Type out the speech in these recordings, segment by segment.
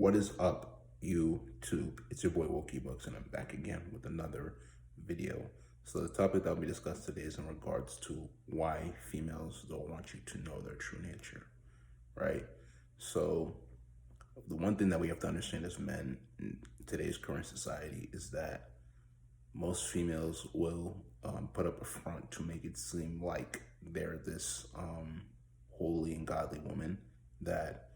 What is up, YouTube? It's your boy Wokey Bucks, and I'm back again with another video. So the topic that we discussed today is in regards to why females don't want you to know their true nature, right? So the one thing that we have to understand as men in today's current society is that most females will put up a front to make it seem like they're this holy and godly woman that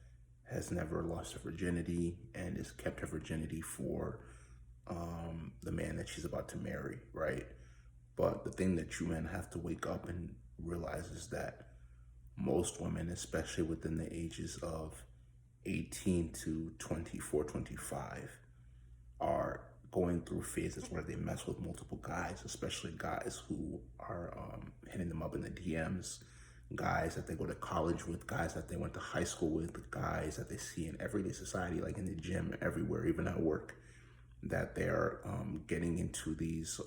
has never lost her virginity and has kept her virginity for the man that she's about to marry, right? But the thing that you men have to wake up and realize is that most women, especially within the ages of 18 to 24, 25, are going through phases where they mess with multiple guys, especially guys who are hitting them up in the DMs, guys that they go to college with, guys that they went to high school with, guys that they see in everyday society, like in the gym, everywhere, even at work, that they're getting into these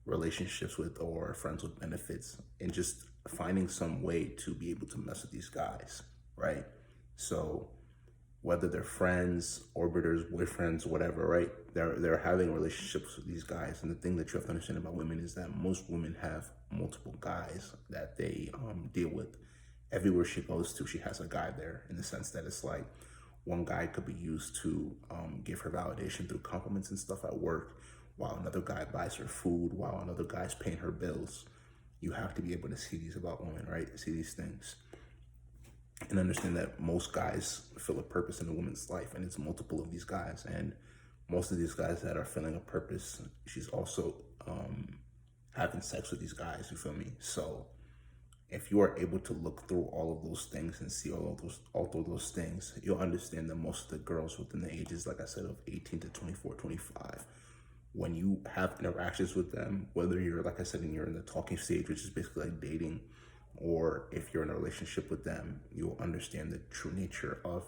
relationships with or friends with benefits and just finding some way to be able to mess with these guys, right? So whether they're friends, orbiters, boyfriends, whatever, right? They're having relationships with these guys. And the thing that you have to understand about women is that most women have multiple guys that they deal with. Everywhere she goes to, she has a guy there, in the sense that it's like one guy could be used to give her validation through compliments and stuff at work, while another guy buys her food, while another guy's paying her bills. You have to be able to see these about women, right? See these things and understand that most guys feel a purpose in a woman's life, and it's multiple of these guys. And most of these guys that are feeling a purpose, she's also having sex with these guys, you feel me? So if you are able to look through all of those things and see all of those things, you'll understand that most of the girls within the ages, like I said, of 18 to 24, 25, when you have interactions with them, whether you're, like I said, you're in the talking stage, which is basically like dating, or if you're in a relationship with them, you'll understand the true nature of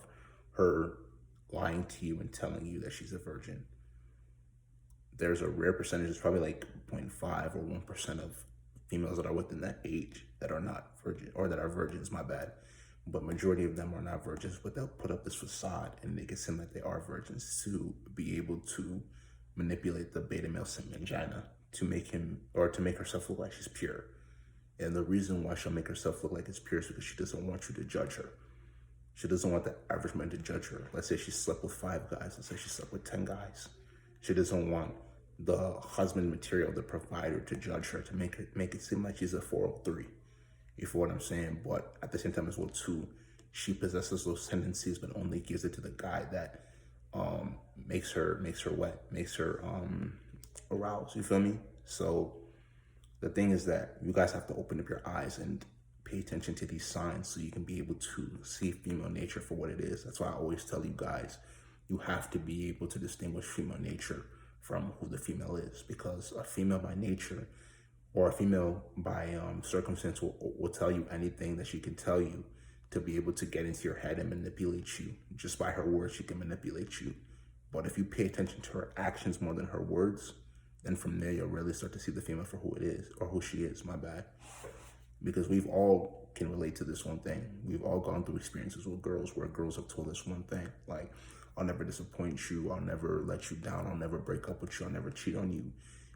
her lying to you and telling you that she's a virgin. There's a rare percentage, it's probably like 0.5 or 1% of females that are within that age that are not virgin, or that are virgins, my bad. But majority of them are not virgins, but they'll put up this facade and make it seem like they are virgins to be able to manipulate the beta male vagina to make him, or to make herself look like she's pure. And the reason why she'll make herself look like it's pure is because she doesn't want you to judge her. She doesn't want the average man to judge her. Let's say she slept with 5 guys. Let's say she slept with 10 guys. She doesn't want the husband material, the provider, to judge her, to make it seem like she's a 403. You feel what I'm saying? But at the same time as well too, she possesses those tendencies, but only gives it to the guy that makes her wet, makes her aroused. You feel me? So the thing is that you guys have to open up your eyes and pay attention to these signs so you can be able to see female nature for what it is. That's why I always tell you guys, you have to be able to distinguish female nature from who the female is, because a female by nature, or a female by circumstance, will tell you anything that she can tell you to be able to get into your head and manipulate you. Just by her words, she can manipulate you. But if you pay attention to her actions more than her words, then from there you'll really start to see the female for who it is, or who she is, my bad. Because we've all can relate to this one thing. We've all gone through experiences with girls where girls have told us one thing, like, I'll never disappoint you, I'll never let you down, I'll never break up with you, I'll never cheat on you.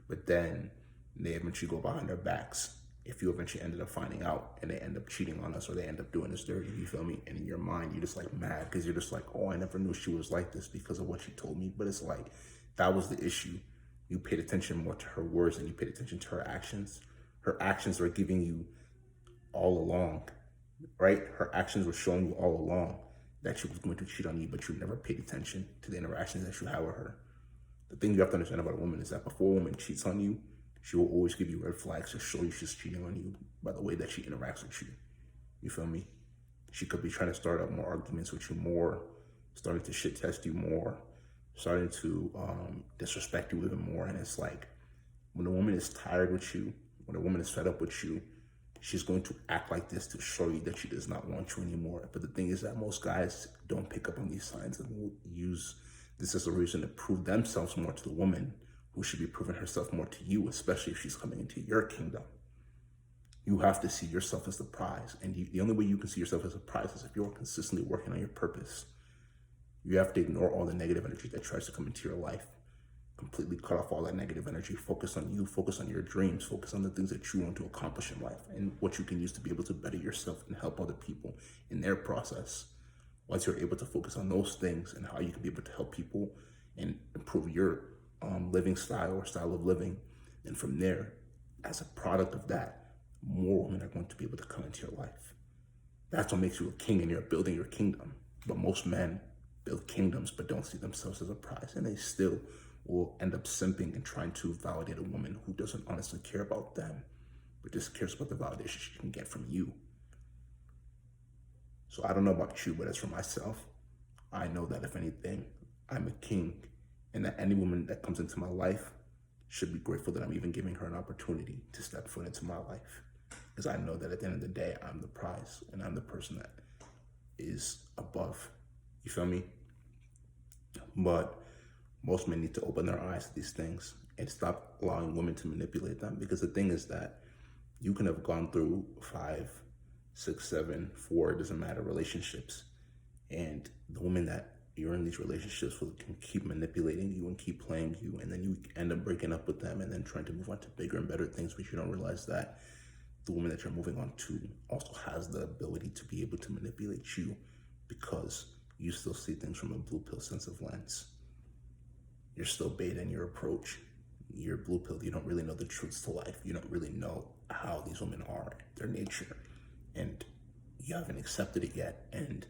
But then they eventually go behind their backs. If you eventually ended up finding out and they end up cheating on us, or they end up doing us dirty, you feel me? And in your mind, you're just like mad, because you're just like, oh, I never knew she was like this because of what she told me. But it's like, that was the issue. You paid attention more to her words than you paid attention to her actions. Her actions were giving you all along, right? Her actions were showing you all along that she was going to cheat on you, but you never paid attention to the interactions that you had with her. The thing you have to understand about a woman is that before a woman cheats on you, she will always give you red flags to show you she's cheating on you by the way that she interacts with you. You feel me? She could be trying to start up more arguments with you more, starting to shit test you more, starting to disrespect you even more. And it's like, when a woman is tired with you, when a woman is fed up with you, she's going to act like this to show you that she does not want you anymore. But the thing is that most guys don't pick up on these signs and will use this as a reason to prove themselves more to the woman, who should be proving herself more to you, especially if she's coming into your kingdom. You have to see yourself as the prize. And the only way you can see yourself as a prize is if you're consistently working on your purpose. You have to ignore all the negative energy that tries to come into your life. Completely cut off all that negative energy. Focus on you, focus on your dreams, focus on the things that you want to accomplish in life and what you can use to be able to better yourself and help other people in their process. Once you're able to focus on those things and how you can be able to help people and improve your living style or style of living, and from there, as a product of that, more women are going to be able to come into your life. That's what makes you a king, and you're building your kingdom. But most men build kingdoms but don't see themselves as a prize, and they still will end up simping and trying to validate a woman who doesn't honestly care about them, but just cares about the validation she can get from you. So I don't know about you, but as for myself, I know that if anything, I'm a king, and that any woman that comes into my life should be grateful that I'm even giving her an opportunity to step foot into my life. Because I know that at the end of the day, I'm the prize, and I'm the person that is above. You feel me? But most men need to open their eyes to these things and stop allowing women to manipulate them. Because the thing is that you can have gone through 5, 6, 7, 4, it doesn't matter, relationships. And the women that you're in these relationships with can keep manipulating you and keep playing you. And then you end up breaking up with them and then trying to move on to bigger and better things, but you don't realize that the woman that you're moving on to also has the ability to be able to manipulate you because you still see things from a blue pill sense of lens. You're still beta in your approach. You're blue pill. You don't really know the truths to life. You don't really know how these women are, their nature. And you haven't accepted it yet and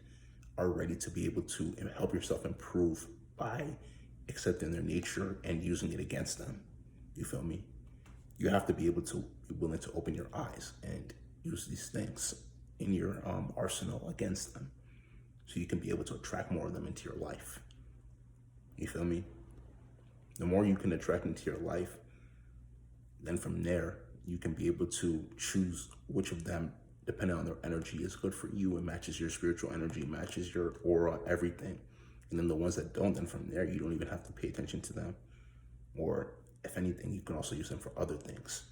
are ready to be able to help yourself improve by accepting their nature and using it against them. You feel me? You have to be able to be willing to open your eyes and use these things in your arsenal against them so you can be able to attract more of them into your life. You feel me? The more you can attract into your life, then from there, you can be able to choose which of them, depending on their energy, is good for you and matches your spiritual energy, matches your aura, everything. And then the ones that don't, then from there, you don't even have to pay attention to them. Or if anything, you can also use them for other things.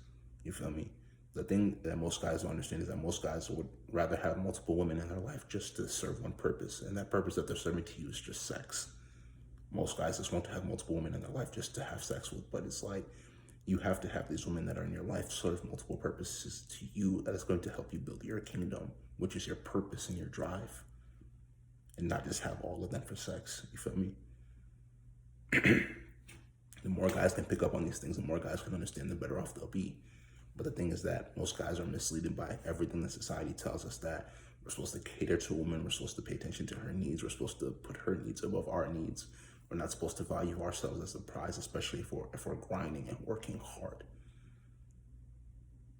You feel me? The thing that most guys don't understand is that most guys would rather have multiple women in their life just to serve one purpose. And that purpose that they're serving to you is just sex. Most guys just want to have multiple women in their life just to have sex with, but it's like you have to have these women that are in your life serve multiple purposes to you that is going to help you build your kingdom, which is your purpose and your drive, and not just have all of them for sex. You feel me? The more guys can pick up on these things, the more guys can understand, the better off they'll be. But the thing is that most guys are misled by everything that society tells us, that we're supposed to cater to a woman, we're supposed to pay attention to her needs, we're supposed to put her needs above our needs. We're not supposed to value ourselves as a prize, especially if we're grinding and working hard.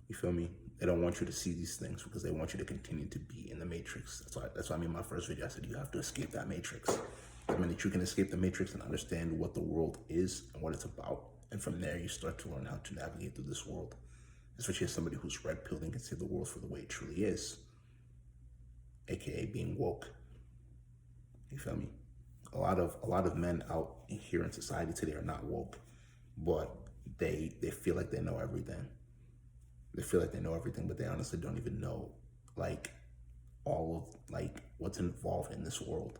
You feel me? They don't want you to see these things because they want you to continue to be in the matrix. That's why I mean, my first video, I said you have to escape that matrix. The minute you can escape the matrix and understand what the world is and what it's about, and from there you start to learn how to navigate through this world. Especially as somebody who's red pilled and can see the world for the way it truly is, aka being woke. You feel me? A lot of men out here in society today are not woke, but they feel like they know everything. They feel like they know everything, but they honestly don't even know all of what's involved in this world.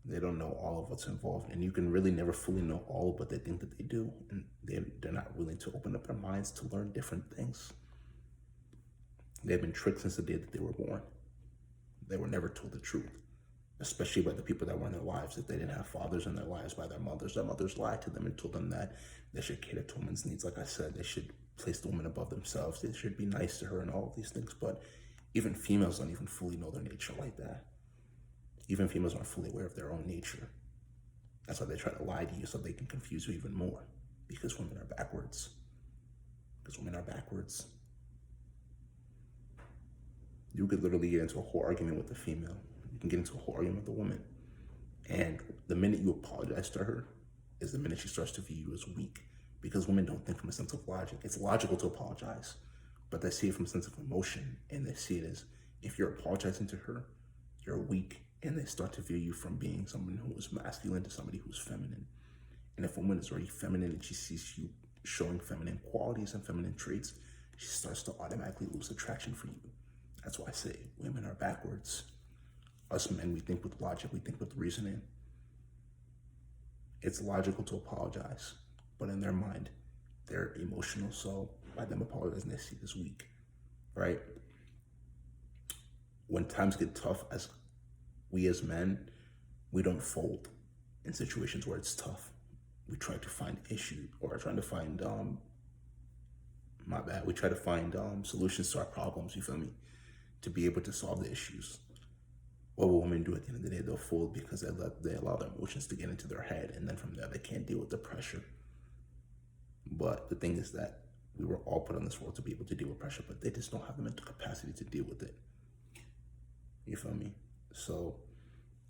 They don't know all of what's involved, and you can really never fully know all, but they think that they do, and they're not willing to open up their minds to learn different things. They've been tricked since the day that they were born. They were never told the truth, especially by the people that were in their lives. If they didn't have fathers in their lives, by their mothers lied to them and told them that they should cater to women's needs. Like I said, they should place the woman above themselves. They should be nice to her and all of these things. But even females don't even fully know their nature like that. Even females aren't fully aware of their own nature. That's why they try to lie to you so they can confuse you even more. Because women are backwards. You could literally get into a whole argument with a female. You can get into a whole argument with a woman. And the minute you apologize to her is the minute she starts to view you as weak. Because women don't think from a sense of logic. It's logical to apologize, but they see it from a sense of emotion. And they see it as, if you're apologizing to her, you're weak. And they start to view you from being someone who is masculine to somebody who's feminine. And if a woman is already feminine and she sees you showing feminine qualities and feminine traits, she starts to automatically lose attraction for you. That's why I say women are backwards. Us men, we think with logic, we think with reasoning. It's logical to apologize, but in their mind, they're emotional. So by them apologizing, they see this weak, right? When times get tough, as we as men, we don't fold in situations where it's tough. We try to find issues, or trying to find we try to find solutions to our problems, you feel me, to be able to solve the issues. What will women do at the end of the day? They'll fold because they allow their emotions to get into their head, and then from there they can't deal with the pressure. But the thing is that we were all put on this world to be able to deal with pressure, but they just don't have the mental capacity to deal with it. You feel me? So,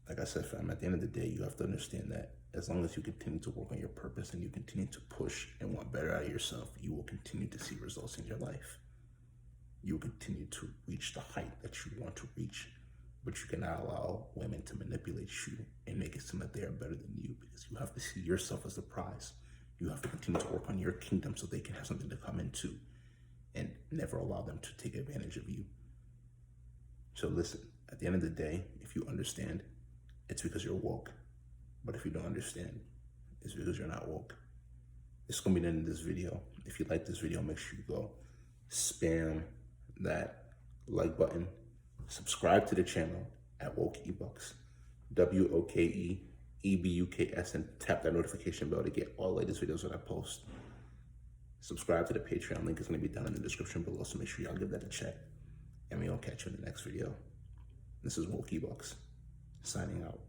like I said, fam, at the end of the day, you have to understand that as long as you continue to work on your purpose and you continue to push and want better out of yourself, you will continue to see results in your life. You will continue to reach the height that you want to reach, but you cannot allow women to manipulate you and make it seem like they are better than you, because you have to see yourself as the prize. You have to continue to work on your kingdom so they can have something to come into, and never allow them to take advantage of you. So listen, at the end of the day, if you understand, it's because you're woke. But if you don't understand, it's because you're not woke. It's going to be the end of this video. If you like this video, make sure you go spam that like button. Subscribe to the channel at Woke eBucks, WOKEEBUKS, and tap that notification bell to get all the latest videos that I post. Subscribe to the Patreon. Link is going to be down in the description below, so make sure y'all give that a check. And we'll catch you in the next video. This is Woke eBucks, signing out.